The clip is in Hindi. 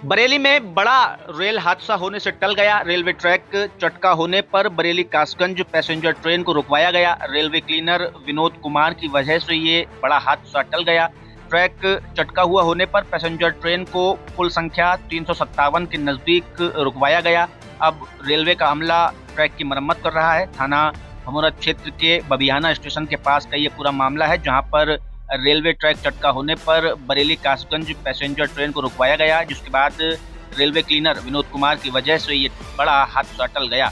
बरेली में बड़ा रेल हादसा होने से टल गया। रेलवे ट्रैक चटका होने पर बरेली कासगंज पैसेंजर ट्रेन को रुकवाया गया। रेलवे क्लीनर विनोद कुमार की वजह से ये बड़ा हादसा टल गया। ट्रैक चटका हुआ होने पर पैसेंजर ट्रेन को पुल संख्या 357 के नजदीक रुकवाया गया। अब रेलवे का अमला ट्रैक की मरम्मत कर रहा है। थाना भमोरा क्षेत्र के बबियाना स्टेशन के पास का ये पूरा मामला है, जहां पर रेलवे ट्रैक चटका होने पर बरेली कासगंज पैसेंजर ट्रेन को रुकवाया गया, जिसके बाद रेलवे क्लीनर विनोद कुमार की वजह से ये बड़ा हादसा टल गया।